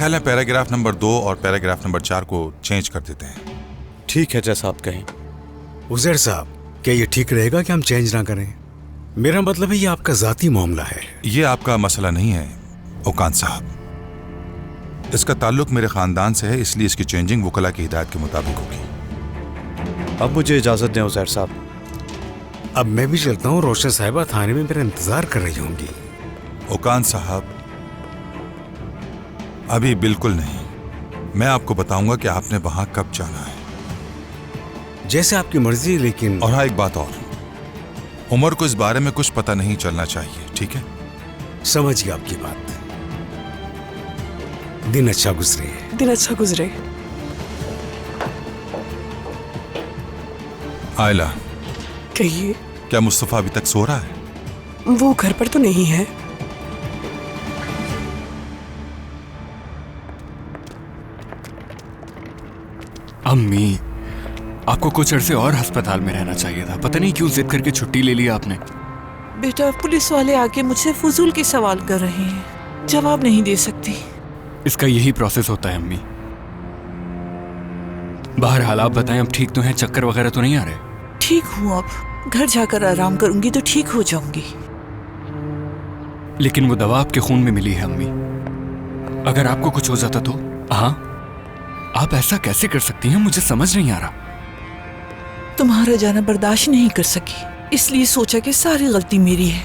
ख्याल है paragraph number 2 और पैराग्राफ नंबर 4 को चेंज कर देते हैं। ठीक है, जैसा आप कहें। उजैर साहब, क्या ये ठीक रहेगा कि हम चेंज ना करें? मेरा मतलब है ये आपका जाती मामला है। ये आपका मसला नहीं है ओकान साहब, इसका ताल्लुक मेरे खानदान से है, इसलिए इसकी चेंजिंग वकला की हिदायत के मुताबिक होगी। अब मुझे इजाजत दें उजैर साहब। अब मैं भी चलता हूँ। रोशन साहिबा थाने में मेरा इंतजार कर रही होंगी। ओकान साहब, अभी बिल्कुल नहीं। मैं आपको बताऊंगा कि आपने वहां कब जाना है। जैसे आपकी मर्जी, लेकिन और हाँ, एक बात और, उमर को इस बारे में कुछ पता नहीं चलना चाहिए, ठीक है? समझ गया आपकी बात। दिन अच्छा गुजरे। दिन अच्छा गुजरे। आयला, कहिए। क्या मुस्तफा अभी तक सो रहा है? वो घर पर तो नहीं है। अम्मी, आपको कुछ अरसे और अस्पताल में रहना चाहिए था। पता नहीं क्यों जिद करके छुट्टी ले लिया आपने। बेटा, पुलिस वाले आके मुझसे फजूल के सवाल कर रहे हैं, जवाब नहीं दे सकती। इसका यही प्रोसेस होता है अम्मी। बहरहाल आप बताएं, अब ठीक तो हैं? चक्कर वगैरह तो नहीं आ रहे? ठीक हूँ, अब घर जाकर आराम करूंगी तो ठीक हो जाऊंगी। लेकिन वो दवा आपके खून में मिली है अम्मी। अगर आपको कुछ हो जाता तो? हाँ, आप ऐसा कैसे कर सकती हैं? मुझे समझ नहीं आ रहा। तुम्हारा जाना बर्दाश्त नहीं कर सकी, इसलिए सोचा कि सारी गलती मेरी है,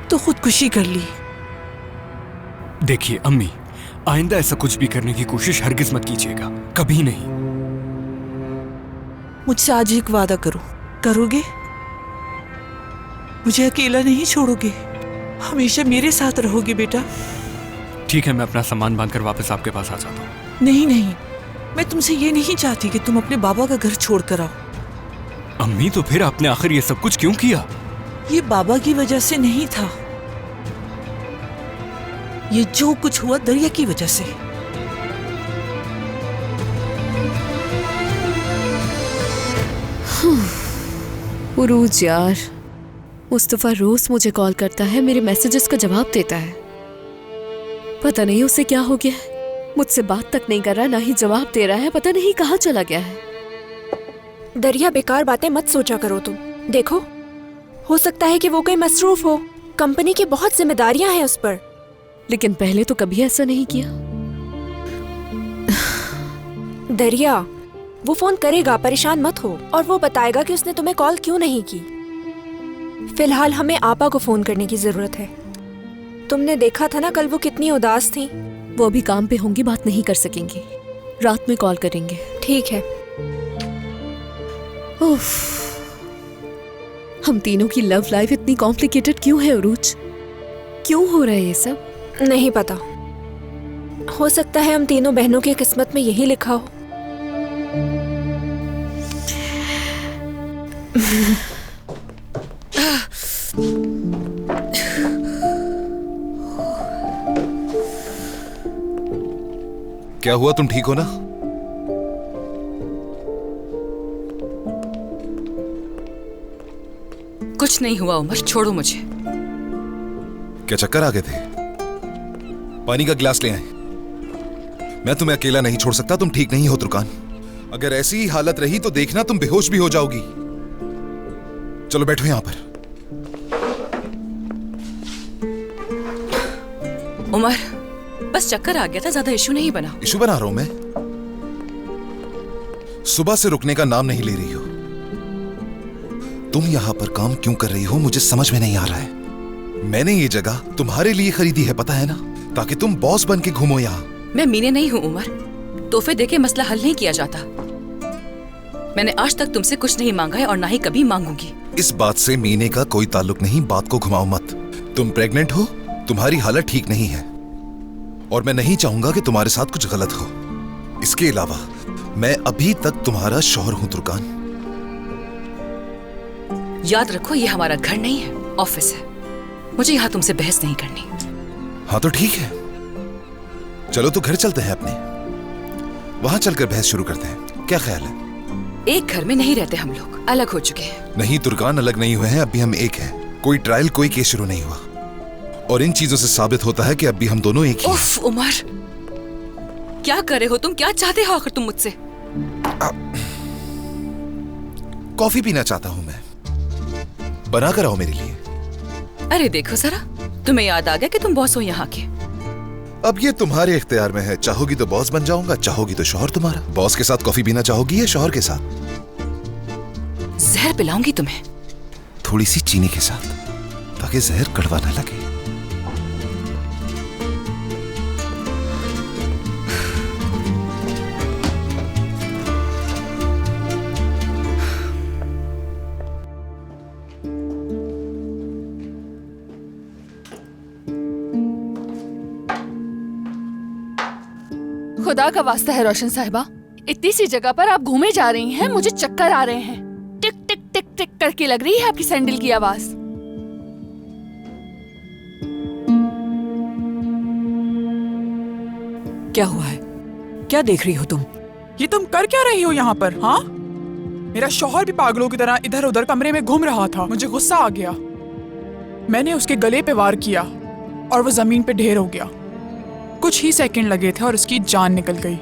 तो खुदकुशी कर ली। देखिए अम्मी, आइंदा ऐसा कुछ भी करने की कोशिश हरगिज मत कीजिएगा, कभी नहीं। मुझसे आज एक वादा करो, करोगे? मुझे अकेला नहीं छोड़ोगे, हमेशा मेरे साथ रहोगे बेटा? ठीक है, मैं अपना सामान बांधकर वापस आपके पास आ जाता हूँ। नहीं नहीं, मैं तुमसे ये नहीं चाहती कि तुम अपने बाबा का घर छोड़कर आओ। अम्मी, तो फिर आपने आखिर ये सब कुछ क्यों किया? ये बाबा की वजह से नहीं था, ये जो कुछ हुआ दरिया की वजह से। उरूज यार, मुस्तफा रोज मुझे कॉल करता है, मेरे मैसेजेस का जवाब देता है। पता नहीं उसे क्या हो गया, मुझसे बात तक नहीं कर रहा, ना ही जवाब दे रहा है। पता नहीं कहाँ चला गया है। दरिया, बेकार बातें मत सोचा करो तुम। देखो, हो सकता है कि वो कहीं मसरूफ हो, कंपनी की बहुत जिम्मेदारियां हैं उस पर। लेकिन पहले तो कभी ऐसा नहीं किया। दरिया, वो फोन करेगा, परेशान मत हो, और वो बताएगा कि उसने तुम्हें कॉल क्यों नहीं की। फिलहाल हमें आपा को फोन करने की जरूरत है। तुमने देखा था ना कल वो कितनी उदास थी। वो अभी काम पे होंगी, बात नहीं कर सकेंगी, रात में कॉल करेंगे। ठीक है। उफ, हम तीनों की लव लाइफ इतनी कॉम्प्लिकेटेड क्यों है उरूज? क्यों हो रहा है ये सब? नहीं पता, हो सकता है हम तीनों बहनों की किस्मत में यही लिखा हो। क्या हुआ, तुम ठीक हो ना? कुछ नहीं हुआ उमर, छोड़ो मुझे। क्या चक्कर आ गए थे? पानी का गिलास ले आए। मैं तुम्हें अकेला नहीं छोड़ सकता, तुम ठीक नहीं हो तुर्कान। अगर ऐसी ही हालत रही तो देखना तुम बेहोश भी हो जाओगी। चलो बैठो यहां पर। उमर, बस चक्कर आ गया था, ज्यादा इशू नहीं बना। इशू बना रहा हूं मैं? सुबह से रुकने का नाम नहीं ले रही हो। तुम यहां पर काम क्यों कर रही हो मुझे समझ में नहीं आ रहा है। मैंने ये जगह तुम्हारे लिए खरीदी है, पता है ना, ताकि तुम बॉस बन के घूमो यहाँ। मैं मीने नहीं हूँ उमर, तोहफे देके मसला हल नहीं किया जाता। मैंने आज तक तुमसे कुछ नहीं मांगा है और ना ही कभी मांगूंगी। इस बात से मीने का कोई ताल्लुक नहीं, बात को घुमाओ मत। तुम प्रेग्नेंट हो, तुम्हारी हालत ठीक नहीं है और मैं नहीं चाहूंगा कि तुम्हारे साथ कुछ गलत हो। इसके अलावा मैं अभी तक तुम्हारा शौहर हूं तुर्कान। याद रखो, ये हमारा घर नहीं है, ऑफिस है। मुझे यहाँ तुमसे बहस नहीं करनी। हाँ तो ठीक है, चलो तो घर चलते हैं अपने, वहां चलकर बहस शुरू करते हैं। क्या ख्याल है? एक घर में नहीं रहते हम लोग, अलग हो चुके हैं। नहीं तुर्कान, अलग नहीं हुए हैं, अभी हम एक हैं। कोई ट्रायल, कोई केस शुरू नहीं हुआ। और इन चीजों से साबित होता है कि अब भी हम दोनों एक ही हैं। उफ उमर, क्या कर रहे हो तुम? क्या चाहते हो आखिर तुम मुझसे? कॉफी पीना चाहता हूं मैं, बना कर आओ मेरे लिए। अरे देखो जरा, तुम्हें याद आ गया कि तुम बॉस हो यहाँ के। अब ये तुम्हारे इख्तियार में है, चाहोगी तो बॉस बन जाऊंगा, चाहोगी तो शौहर तुम्हारा। बॉस के साथ कॉफी पीना चाहोगी या शौहर के साथ? जहर पिलाऊंगी तुम्हें। थोड़ी सी चीनी के साथ, ताकि जहर कड़वा न लगे। खुदा का वास्ता है रोशन साहिबा, इतनी सी जगह पर आप घूमे जा रही हैं, मुझे चक्कर आ रहे हैं। टिक टिक टिक टिक करके लग रही है आपकी सैंडल की आवाज। क्या हुआ है? क्या देख रही हो तुम? ये तुम कर क्या रही हो यहाँ पर? हाँ, मेरा शौहर भी पागलों की तरह इधर उधर कमरे में घूम रहा था। मुझे गुस्सा आ गया, मैंने उसके गले पे वार किया और वो जमीन पे ढेर हो गया। कुछ ही सेकंड लगे थे और उसकी जान निकल गई।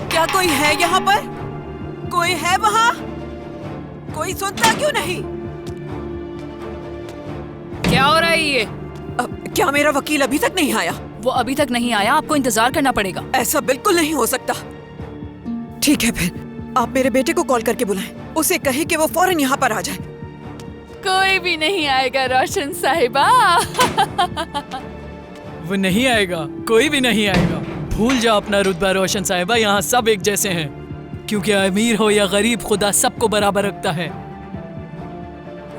क्या कोई है यहाँ पर? कोई है वहाँ? कोई सुनता क्यों नहीं? क्या हो रहा है ये? क्या मेरा वकील अभी तक नहीं आया? वो अभी तक नहीं आया, आपको इंतजार करना पड़ेगा। ऐसा बिल्कुल नहीं हो सकता। ठीक है, फिर आप मेरे बेटे को कॉल करके बुलाएं। उसे कहें कि वो फौरन यहाँ पर आ जाए। कोई भी नहीं आएगा रोशन साहिबा। वो नहीं आएगा, कोई भी नहीं आएगा। भूल जाओ अपना रुतबा रोशन साहिबा, यहाँ सब एक जैसे हैं, क्योंकि अमीर हो या गरीब खुदा सबको बराबर रखता है।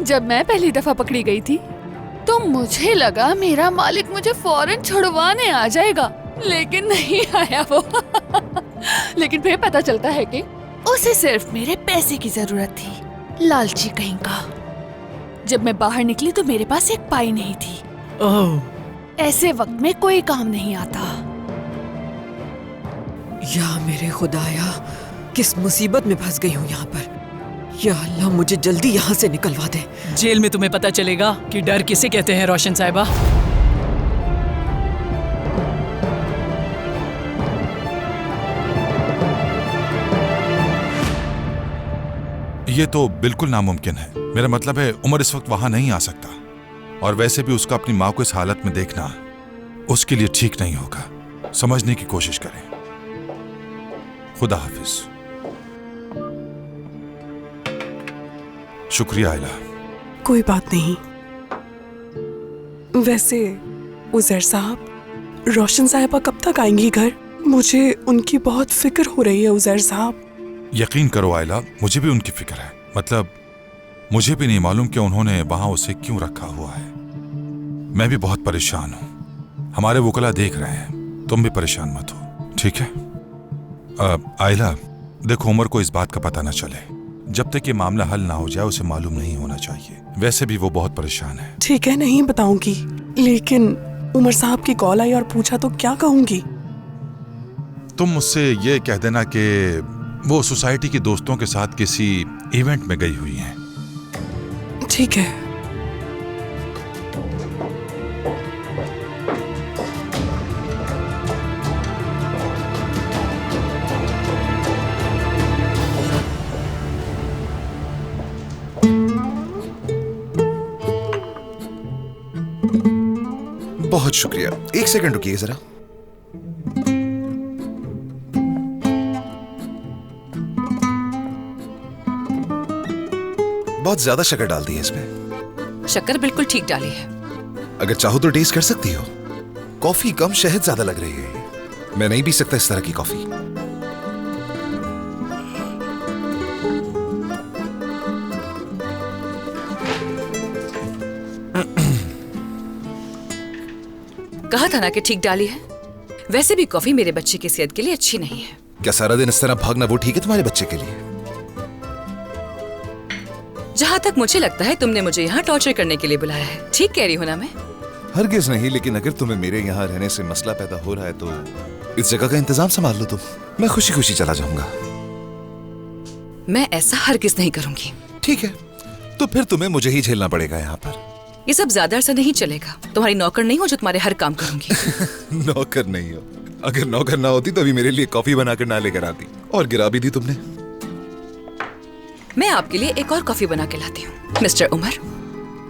जब मैं पहली दफा पकड़ी गई थी तो मुझे लगा मेरा मालिक मुझे फौरन छुड़वाने आ जाएगा, लेकिन नहीं आया वो। लेकिन फिर पता चलता है कि उसे सिर्फ मेरे पैसे की जरूरत थी, लालची कहीं का। जब मैं बाहर निकली तो मेरे पास एक पाई नहीं थी। ओह, ऐसे वक्त में कोई काम नहीं आता। या मेरे खुदाया, किस मुसीबत में फंस गई हूँ यहाँ पर। या अल्लाह, मुझे जल्दी यहाँ से निकलवा दे। जेल में तुम्हें पता चलेगा कि डर किसे कहते हैं रोशन साहिबा। ये तो बिल्कुल नामुमकिन है। मेरा मतलब है उमर इस वक्त वहां नहीं आ सकता, और वैसे भी उसका अपनी माँ को इस हालत में देखना उसके लिए ठीक नहीं होगा। समझने की कोशिश करें। खुदा हाफिज। शुक्रिया आयला। कोई बात नहीं। वैसे उजैर साहब, रोशन साहिबा कब तक आएंगी घर? मुझे उनकी बहुत फिक्र हो रही है उजैर साहब। यकीन करो आयला, मुझे भी उनकी फिक्र है। मतलब मुझे भी नहीं मालूम कि उन्होंने वहां उसे क्यों रखा हुआ है। मैं भी बहुत परेशान हूं। हमारे वकला देख रहे हैं, तुम भी परेशान मत हो, ठीक है? आयला देखो, उमर को इस बात का पता ना चले। जब तक ये मामला हल ना हो जाए उसे मालूम नहीं होना चाहिए। वैसे भी वो बहुत परेशान है। ठीक है, नहीं बताऊंगी, लेकिन उमर साहब की कॉल आई और पूछा तो क्या कहूंगी? तुम मुझसे ये कह देना कि वो सोसाइटी के दोस्तों के साथ किसी इवेंट में गई हुई हैं। ठीक है। बहुत शुक्रिया। एक सेकंड रुकिए जरा। बहुत ज्यादा शक्कर डाल दी है इसमें। शक्कर बिल्कुल ठीक डाली है। अगर चाहो तो टेस्ट कर सकती हो। कॉफी कम, शहद ज्यादा लग रही है। मैं नहीं पी सकता इस तरह की कॉफी। कहा था ना कि ठीक डाली है। वैसे भी कॉफी मेरे बच्चे की सेहत के लिए अच्छी नहीं है। क्या सारा दिन इस तरह भागना वो ठीक है तुम्हारे बच्चे के लिए? जहाँ तक मुझे लगता है तुमने मुझे यहाँ टॉर्चर करने के लिए बुलाया है। ठीक कह रही हो ना मैं? हरगिज नहीं, लेकिन अगर तुम्हें मेरे यहाँ रहने से मसला पैदा हो रहा है तो इस जगह का इंतजाम संभाल लो तुम। मैं खुशी खुशी चला जाऊंगा। मैं ऐसा हरगिज नहीं करूंगी। ठीक है, तो फिर तुम्हें मुझे ही झेलना पड़ेगा यहाँ पर। ये सब ज्यादा अरसा नहीं चलेगा। तुम्हारी नौकर नहीं हो जो तुम्हारे हर काम करूंगी। नौकर नहीं हो? अगर नौकर ना होती तो अभी मेरे लिए कॉफी बनाकर ना लेकर आती, और गिरा भी दी तुमने। मैं आपके लिए एक और कॉफी बना के लाती हूँ। मिस्टर उमर,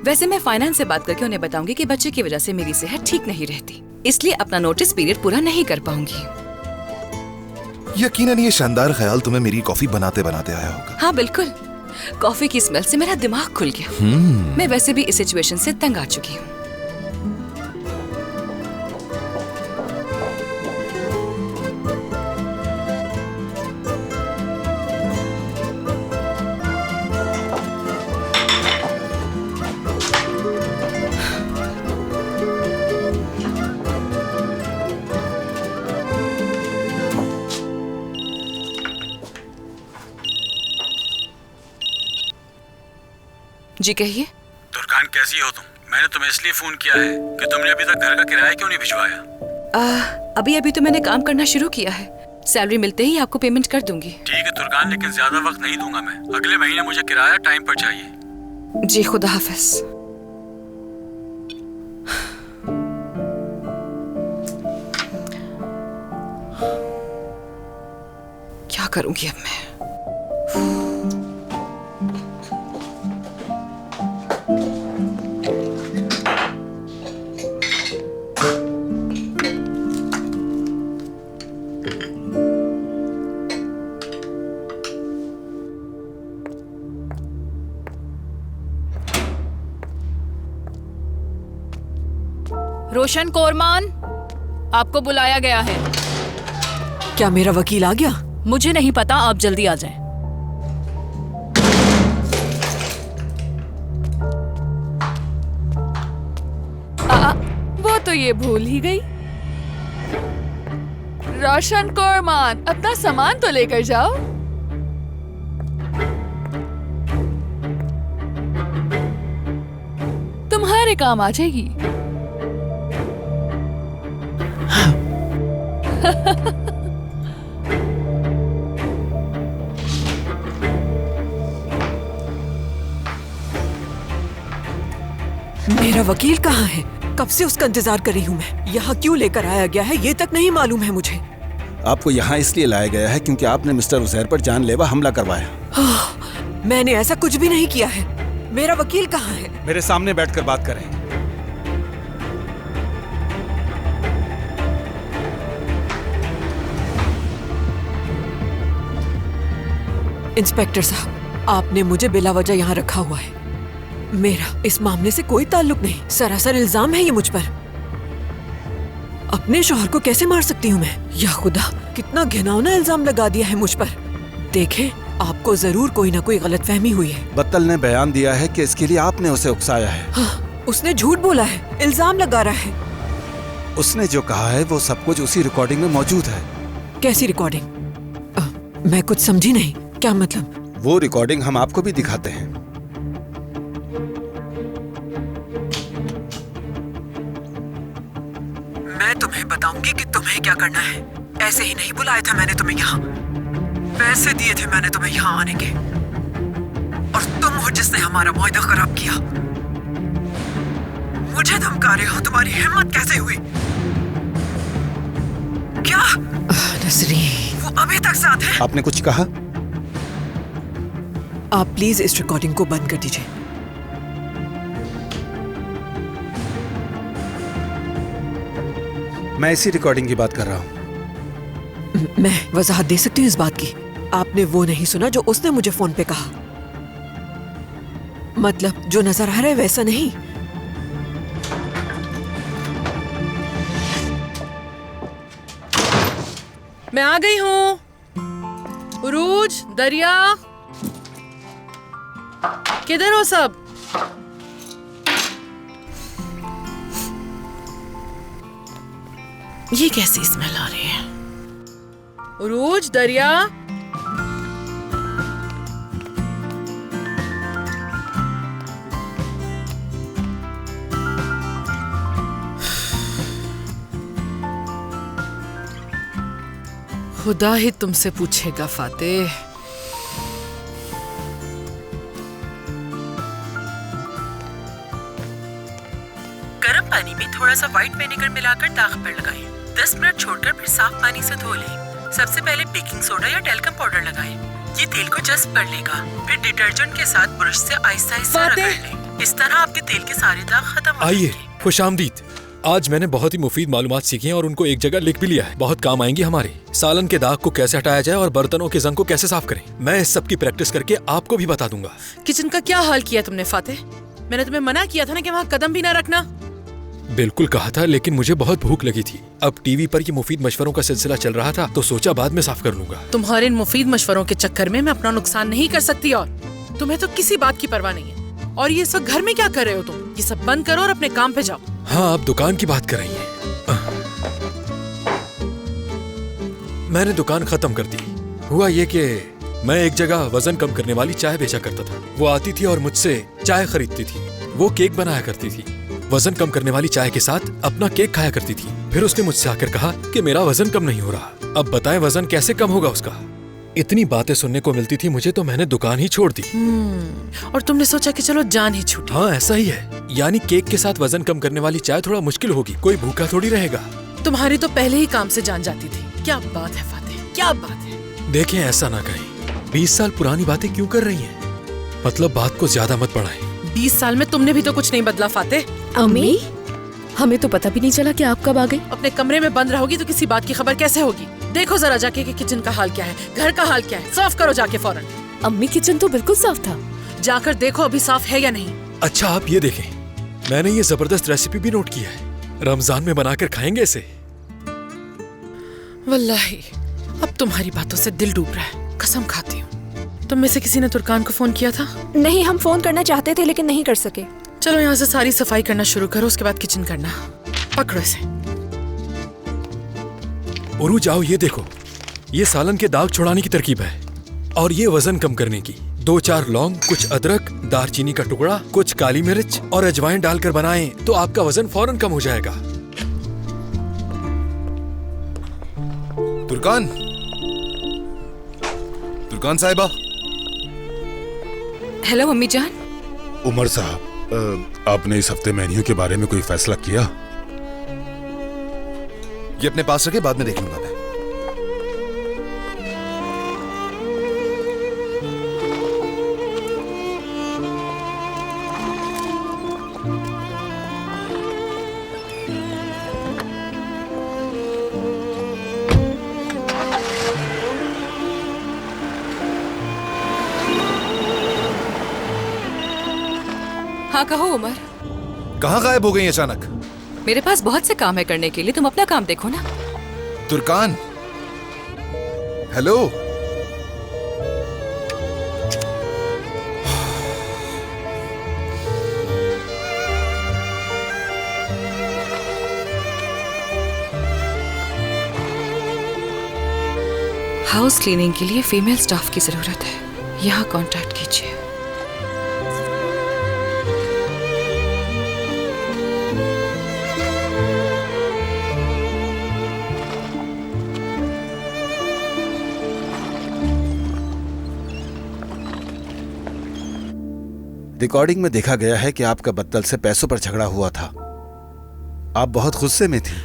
वैसे मैं फाइनेंस से बात करके उन्हें बताऊंगी कि बच्चे की वजह से मेरी सेहत ठीक नहीं रहती, इसलिए अपना नोटिस पीरियड पूरा नहीं कर पाऊंगी। यकीनन ये शानदार ख्याल तुम्हें मेरी कॉफी बनाते बनाते आया होगा। हाँ बिल्कुल, कॉफी की स्मेल से मेरा दिमाग खुल गया। मैं वैसे भी इस सिचुएशन से तंग आ चुकी हूँ। जी कहिए। दुर्गान कैसी हो तुम? मैंने तुम्हें इसलिए फोन किया है कि तुमने अभी तक घर का किराया क्यों नहीं भिजवाया? अभी तो मैंने काम करना शुरू किया है। सैलरी मिलते ही आपको पेमेंट कर दूंगी। ठीक है दुर्गान, लेकिन ज्यादा वक्त नहीं दूंगा मैं। अगले महीने मुझे किराया टाइम पर चाहिए। जी खुदा हाफिज। क्या करूंगी अब मैं? रोशन कोरमान, आपको बुलाया गया है। क्या मेरा वकील आ गया? मुझे नहीं पता, आप जल्दी आ जाएं। वो तो ये भूल ही गई। रोशन कोरमान, अपना सामान तो लेकर जाओ। तुम्हारे काम आ जाएगी। मेरा वकील कहाँ है? कब से उसका इंतजार कर रही हूँ मैं। यहाँ क्यों लेकर आया गया है ये तक नहीं मालूम है मुझे। आपको यहाँ इसलिए लाया गया है क्योंकि आपने मिस्टर उजैर पर जानलेवा हमला करवाया। मैंने ऐसा कुछ भी नहीं किया है। मेरा वकील कहाँ है? मेरे सामने बैठकर बात करें। इंस्पेक्टर साहब, आपने मुझे बिला वजह यहाँ रखा हुआ है। मेरा इस मामले से कोई ताल्लुक नहीं। सरासर इल्जाम है ये मुझ पर। अपने शौहर को कैसे मार सकती हूँ मैं? या खुदा, कितना घिनौना इल्जाम लगा दिया है मुझ पर। देखें, आपको जरूर कोई ना कोई गलतफहमी हुई है। बत्तल ने बयान दिया है कि इसके लिए आपने उसे उकसाया है। हाँ, उसने झूठ बोला है, इल्जाम लगा रहा है। उसने जो कहा है वो सब कुछ उसी रिकॉर्डिंग में मौजूद है। कैसी रिकॉर्डिंग? मैं कुछ समझी नहीं। क्या मतलब? वो रिकॉर्डिंग हम आपको भी दिखाते हैं। मैं तुम्हें बताऊंगी कि तुम्हें क्या करना है। ऐसे ही नहीं बुलाया था मैंने तुम्हें यहाँ। पैसे दिए थे मैंने तुम्हें यहाँ आने के, और तुम हो जिसने हमारा मुआहदा खराब किया। मुझे धमका रहे हो? तुम्हारी हिम्मत कैसे हुई? क्या नसरीन, वो अभी तक साथ है? आपने कुछ कहा? आप प्लीज इस रिकॉर्डिंग को बंद कर दीजिए। मैं इसी रिकॉर्डिंग की बात कर रहा हूँ। मैं वजाहत दे सकती हूँ इस बात की। आपने वो नहीं सुना जो उसने मुझे फोन पे कहा? मतलब जो नजर आ रहा है वैसा नहीं। मैं आ गई हूँ। उरूज, दरिया, किधर हो सब? ये कैसी स्मेल आ रही है? उरूज, दरिया, खुदा ही तुमसे पूछेगा फातेह। थोड़ा सा व्हाइट विनेगर मिलाकर दाग पर लगाएं। 10 मिनट छोड़कर फिर साफ पानी से धो लें। सबसे पहले बेकिंग सोडा या टेल्कम पाउडर लगाएं। ये तेल को जज्ब कर लेगा। फिर डिटर्जेंट के साथ ब्रश से आहिस्ता आहिस्ता रगड़ लें। इस तरह आपके तेल के सारे दाग खत्म हो आइए, जाएंगे। खुशामदीद। आज मैंने बहुत ही मुफीद मालूमात सीखी हैं और उनको एक जगह लिख भी लिया है। बहुत काम आएंगी हमारे। सालन के दाग को कैसे हटाया जाए और बर्तनों के जंग को कैसे साफ करें, मैं इस सब की प्रैक्टिस करके आपको भी बता दूंगा। किचन का क्या हाल किया तुमने फातेह? मैंने तुम्हें मना किया था ना कि वहाँ कदम भी ना रखना। बिल्कुल कहा था, लेकिन मुझे बहुत भूख लगी थी। अब टीवी पर ये मुफीद मशवरों का सिलसिला चल रहा था तो सोचा बाद में साफ कर लूंगा। तुम्हारे इन मुफीद मशवरों के चक्कर में मैं अपना नुकसान नहीं कर सकती और तुम्हें तो किसी बात की परवाह नहीं है। और ये इस वक्त घर में क्या कर रहे हो तुम? ये सब बंद करो और अपने काम पे जाओ। हाँ, आप दुकान की बात कर रही हैं। मैंने दुकान खत्म कर दी। हुआ ये कि मैं एक जगह वजन कम करने वाली चाय बेचा करता था। वो आती थी और मुझसे चाय खरीदती थी। वो केक बनाया करती थी। वजन कम करने वाली चाय के साथ अपना केक खाया करती थी। फिर उसने मुझसे आकर कहा कि मेरा वजन कम नहीं हो रहा। अब बताएं वजन कैसे कम होगा उसका। इतनी बातें सुनने को मिलती थी मुझे तो मैंने दुकान ही छोड़ दी। और तुमने सोचा कि चलो जान ही छूटी। हाँ, ऐसा ही है। यानी केक के साथ वजन कम करने वाली चाय थोड़ा मुश्किल होगी। कोई भूखा थोड़ी रहेगा। तुम्हारी तो पहले ही काम से जान जाती थी। क्या बात है फातेह, क्या बात है। देखें, ऐसा ना करें। 20 साल पुरानी बातें क्यों कर रही हैं? मतलब बात को ज्यादा मत बढ़ाएं। 20 साल में तुमने भी तो कुछ नहीं बदला फातेह। अम्मी, हमें तो पता भी नहीं चला कि आप कब आ गई। अपने कमरे में बंद रहोगी तो किसी बात की खबर कैसे होगी? देखो जरा जाके कि किचन का हाल क्या है, घर का हाल क्या है। साफ करो जाके फौरन। अम्मी, किचन तो बिल्कुल साफ था। जाकर देखो अभी साफ है या नहीं। अच्छा, आप ये देखें, मैंने ये जबरदस्त रेसिपी भी नोट की है। रमजान में बनाकर खाएंगे इसे। वल्लाही अब तुम्हारी बातों से दिल डूब रहा है, कसम खाती हूँ। तुम में से किसी ने तुर्कान को फोन किया था? नहीं, हम फोन करना चाहते थे लेकिन नहीं कर सके। चलो यहाँ से सारी सफाई करना शुरू करो, उसके बाद किचन करना। पकड़ो इसे। उरू, जाओ ये देखो, ये सालन के दाग छुड़ाने की तरकीब है और ये वजन कम करने की। 2-4 लौंग, कुछ अदरक, दालचीनी का टुकड़ा, कुछ काली मिर्च और अजवाइन डालकर बनाएं तो आपका वजन फौरन कम हो जाएगा। तुर्कान, तुर्कान साहिबा। हेलो मम्मी जान। उमर साहब, आपने इस हफ्ते मेन्यू के बारे में कोई फैसला किया? ये अपने पास रखे, बाद में देख लूंगा मैं। हाँ कहो उमर। कहाँ गायब हो गई अचानक? मेरे पास बहुत से काम है करने के लिए, तुम अपना काम देखो ना। तुर्कान, हेलो। हाउस क्लीनिंग के लिए फीमेल स्टाफ की जरूरत है, यहाँ कांटेक्ट कीजिए। रिकॉर्डिंग में देखा गया है कि आपका बत्तल से पैसों पर झगड़ा हुआ था। आप बहुत गुस्से में थी।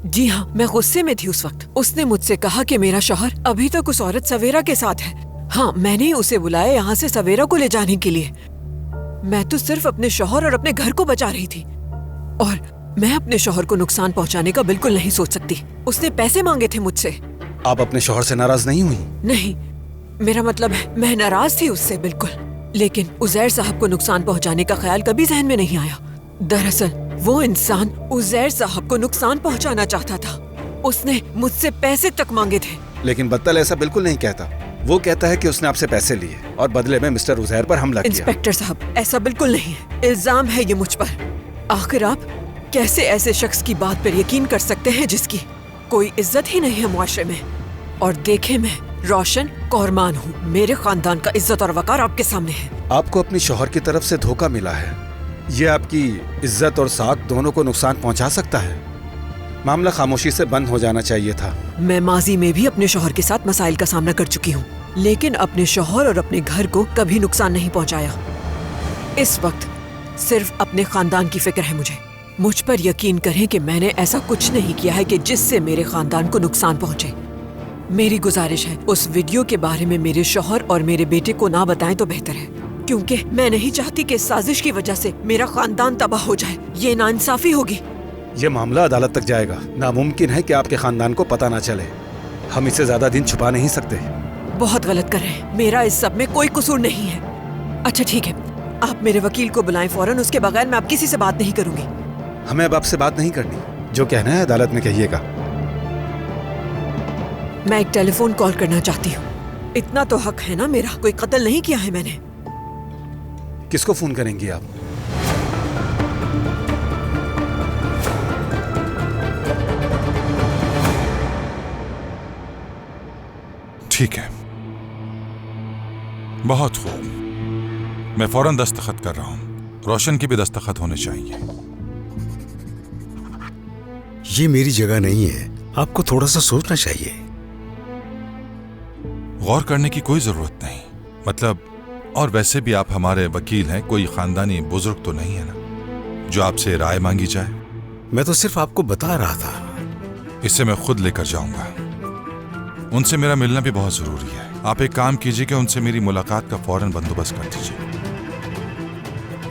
जी हाँ, मैं गुस्से में थी उस वक्त। उसने मुझसे कहा कि मेरा शौहर अभी तक उस औरत सवेरा के साथ है। हाँ, मैंने ही उसे बुलाया यहाँ से सवेरा को ले जाने के लिए। मैं तो सिर्फ अपने शौहर और अपने घर को बचा रही थी और मैं अपने शौहर को नुकसान पहुँचाने का बिल्कुल नहीं सोच सकती। उसने पैसे मांगे थे मुझसे। आप अपने शौहर से नाराज नहीं हुई? नहीं, मेरा मतलब है मैं नाराज थी उससे बिल्कुल, लेकिन उजैर साहब को नुकसान पहुंचाने का ख्याल कभी जहन में नहीं आया। दरअसल वो इंसान उजैर साहब को नुकसान पहुंचाना चाहता था। उसने मुझसे पैसे तक मांगे थे। लेकिन बत्तल ऐसा बिल्कुल नहीं कहता। वो कहता है कि उसने आपसे पैसे लिए और बदले में मिस्टर उजैर पर हमला किया। इंस्पेक्टर साहब, ऐसा बिल्कुल नहीं है। इल्जाम है ये मुझ पर। आखिर आप कैसे ऐसे शख्स की बात पर यकीन कर सकते हैं जिसकी कोई इज्जत ही नहीं है मुआशरे में? और देखे, मैं रोशन कौरमान हूँ। मेरे खानदान का इज्जत और वकार आपके सामने है। आपको अपनी शौहर की तरफ से धोखा मिला है। ये आपकी इज्जत और साख दोनों को नुकसान पहुंचा सकता है। मामला खामोशी से बंद हो जाना चाहिए था। मैं माजी में भी अपने शौहर के साथ मसाइल का सामना कर चुकी हूँ, लेकिन अपने शौहर और अपने घर को कभी नुकसान नहीं पहुंचाया। इस वक्त सिर्फ अपने खानदान की फिक्र है मुझे। मुझ पर यकीन करें कि मैंने ऐसा कुछ नहीं किया है कि जिससे मेरे खानदान को नुकसान पहुंचे। मेरी गुजारिश है उस वीडियो के बारे में मेरे शौहर और मेरे बेटे को ना बताएं तो बेहतर है, क्योंकि मैं नहीं चाहती कि इस साजिश की वजह से मेरा खानदान तबाह हो जाए। ये नाइंसाफी होगी। ये मामला अदालत तक जाएगा। नामुमकिन है कि आपके खानदान को पता ना चले। हम इसे ज्यादा दिन छुपा नहीं सकते। बहुत गलत कर रहे हैं। मेरा इस सब में कोई कसूर नहीं है। अच्छा ठीक है, आप मेरे वकील को बुलाएं फौरन। उसके बगैर मैं अब किसी से बात नहीं करूंगी। हमें अब आपसे बात नहीं करनी। जो कहना है अदालत में कहिएगा। मैं एक टेलीफोन कॉल करना चाहती हूँ। इतना तो हक है ना मेरा, कोई कत्ल नहीं किया है मैंने। किसको फोन करेंगी आप? ठीक है, बहुत खूब। मैं फौरन दस्तखत कर रहा हूं। रोशन की भी दस्तखत होने चाहिए। ये मेरी जगह नहीं है, आपको थोड़ा सा सोचना चाहिए। गौर करने की कोई जरूरत नहीं। मतलब, और वैसे भी आप हमारे वकील हैं, कोई खानदानी बुजुर्ग तो नहीं है ना जो आपसे राय मांगी जाए। मैं तो सिर्फ आपको बता रहा था। इसे मैं खुद लेकर जाऊंगा। उनसे मेरा मिलना भी बहुत जरूरी है। आप एक काम कीजिए कि उनसे मेरी मुलाकात का फौरन बंदोबस्त कर दीजिए।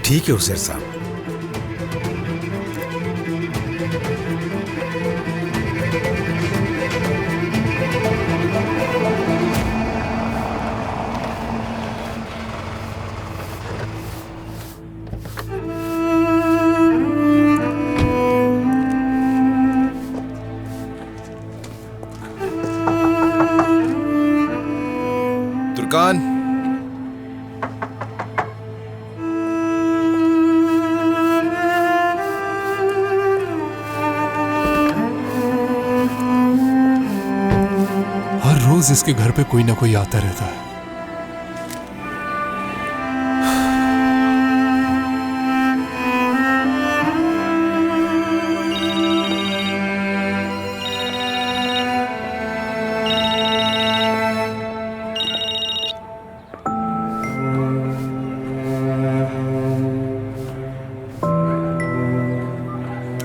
ठीक है उसेर साहब। तुर्कान, हर रोज इसके घर पे कोई ना कोई आता रहता है।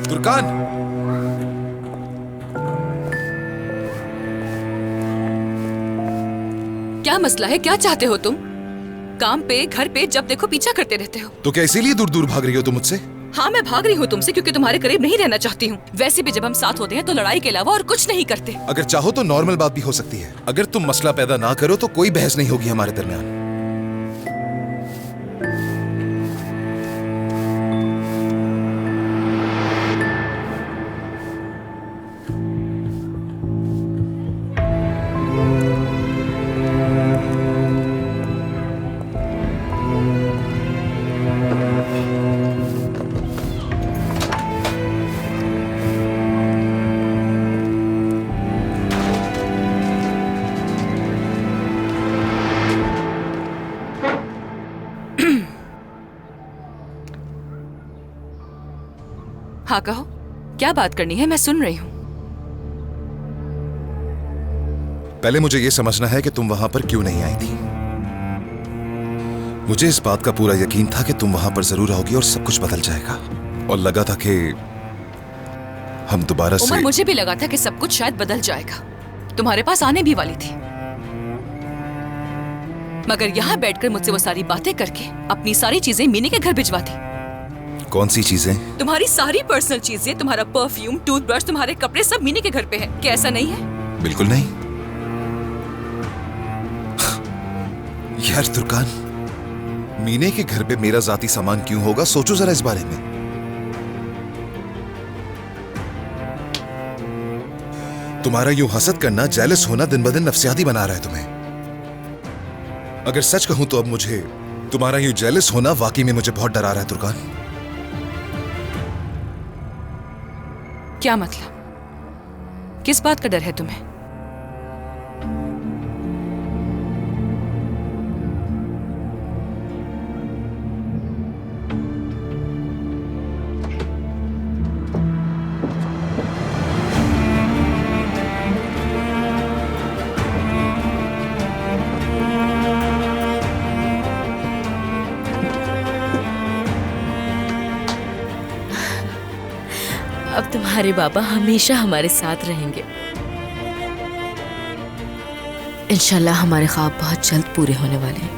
तुर्कान, क्या मसला है? क्या चाहते हो तुम? काम पे, घर पे जब देखो पीछा करते रहते हो। तो क्या इसीलिए दूर दूर भाग रही हो तुम मुझसे? हाँ, मैं भाग रही हूँ तुमसे क्योंकि तुम्हारे करीब नहीं रहना चाहती हूँ। वैसे भी जब हम साथ होते हैं तो लड़ाई के अलावा और कुछ नहीं करते। अगर चाहो तो नॉर्मल बात भी हो सकती है। अगर तुम मसला पैदा ना करो तो कोई बहस नहीं होगी हमारे दरमियान। हाँ कहो, क्या बात करनी है? मैं सुन रही हूँ। पहले मुझे यह समझना है कि तुम वहां पर क्यों नहीं आई थी। मुझे इस बात का पूरा यकीन था कि तुम वहां पर जरूर आओगी और सब कुछ बदल जाएगा। और लगा था कि हम दोबारा से। उमर, मुझे भी लगा था कि सब कुछ शायद बदल जाएगा। तुम्हारे पास आने भी वाली थी, मगर यहाँ बैठकर मुझसे वो सारी बातें करके अपनी सारी चीजें मीने के घर भिजवा दी। कौन सी चीजें? तुम्हारी सारी पर्सनल चीजें, तुम्हारा परफ्यूम, टूथब्रश, तुम्हारे कपड़े सब मीने के घर पे है। क्या ऐसा नहीं है? बिल्कुल नहीं। यार तुर्कान, मीने के घर पे मेरा जाती सामान क्यों होगा? सोचो जरा इस बारे में। तुम्हारा यूं हसद करना, जेलस होना दिन ब दिन नफसियाती बना रहा है तुम्हें। अगर सच कहूं तो अब मुझे तुम्हारा यूं जेलस होना वाकई में मुझे बहुत डरा रहा है तुर्कान। क्या मतलब? किस बात का डर है तुम्हें? तुम्हारे बाबा हमेशा हमारे साथ रहेंगे। इंशाल्लाह हमारे ख्वाब बहुत जल्द पूरे होने वाले हैं।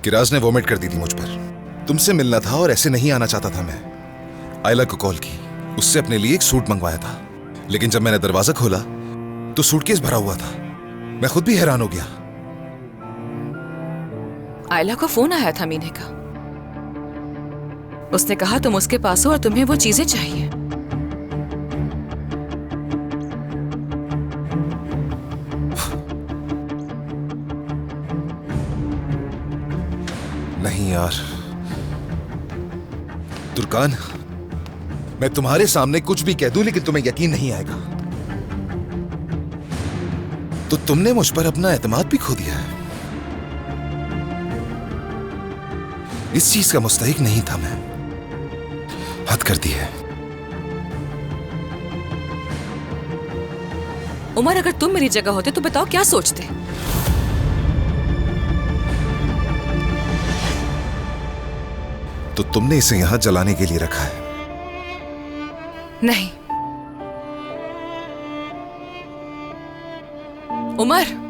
किराज ने वोमिट कर दी थी मुझ पर। तुमसे मिलना था और ऐसे नहीं आना चाहता था मैं। आयला को कॉल की, उससे अपने लिए एक सूट मंगवाया था, लेकिन जब मैंने दरवाजा खोला तो सूटकेस भरा हुआ था। मैं खुद भी हैरान हो गया। आयला को फोन आया था मीने का। उसने कहा तुम उसके पास हो और तुम्हें वो चीजें चाहिए। नहीं यार तुर्कान, मैं तुम्हारे सामने कुछ भी कह दूं लेकिन तुम्हें यकीन नहीं आएगा। तो तुमने मुझ पर अपना एतमाद भी खो दिया है। इस चीज का मुस्तहिक नहीं था मैं। हद कर दी है। उमर, अगर तुम मेरी जगह होते तो बताओ क्या सोचते? तो तुमने इसे यहां जलाने के लिए रखा है? नहीं उमर,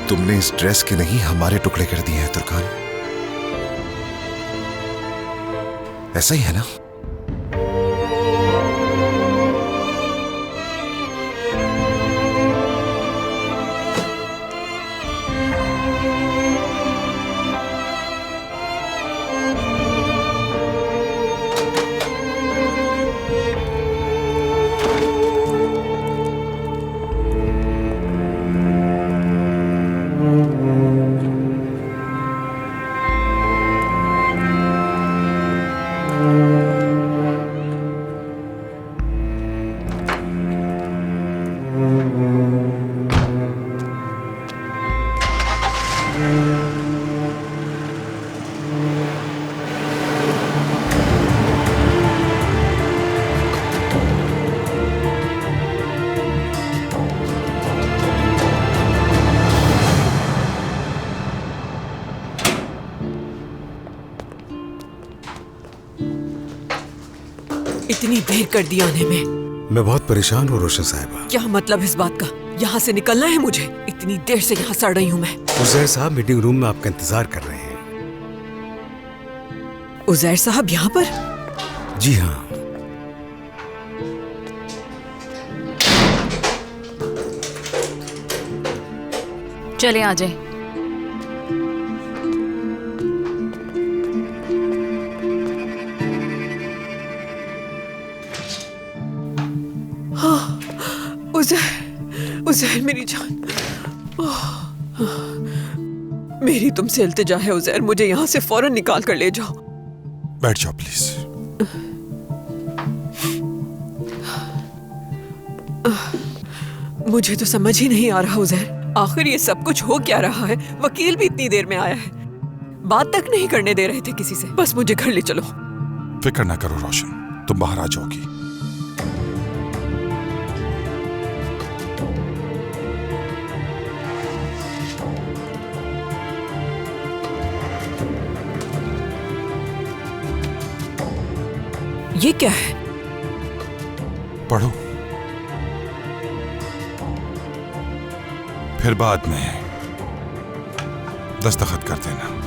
तुमने इस ड्रेस के नहीं हमारे टुकड़े कर दिए हैं तुर्कान। ऐसा ही है ना? इतनी देर कर दी आने में। मैं बहुत परेशान हूँ रोशन साहिबा। क्या मतलब इस बात का? यहाँ से निकलना है मुझे। इतनी देर से यहाँ सड़ रही हूँ मैं। उजैर साहब मीटिंग रूम में आपका इंतजार कर रहे हैं। उजैर साहब यहाँ पर? जी हाँ। चले आ जाए। उजैर मेरी जान, मेरी तुमसे इल्तिजा है उजैर, मुझे यहाँ से फौरन निकाल कर ले जाओ। बैठ जाओ प्लीज। मुझे तो समझ ही नहीं आ रहा उजैर, आखिर ये सब कुछ हो क्या रहा है? वकील भी इतनी देर में आया है, बात तक नहीं करने दे रहे थे किसी से। बस मुझे घर ले चलो। फिक्र ना करो रोशन, तुम बाहर आ जाओगी। ये क्या है? पढ़ो, फिर बाद में दस्तखत कर देना।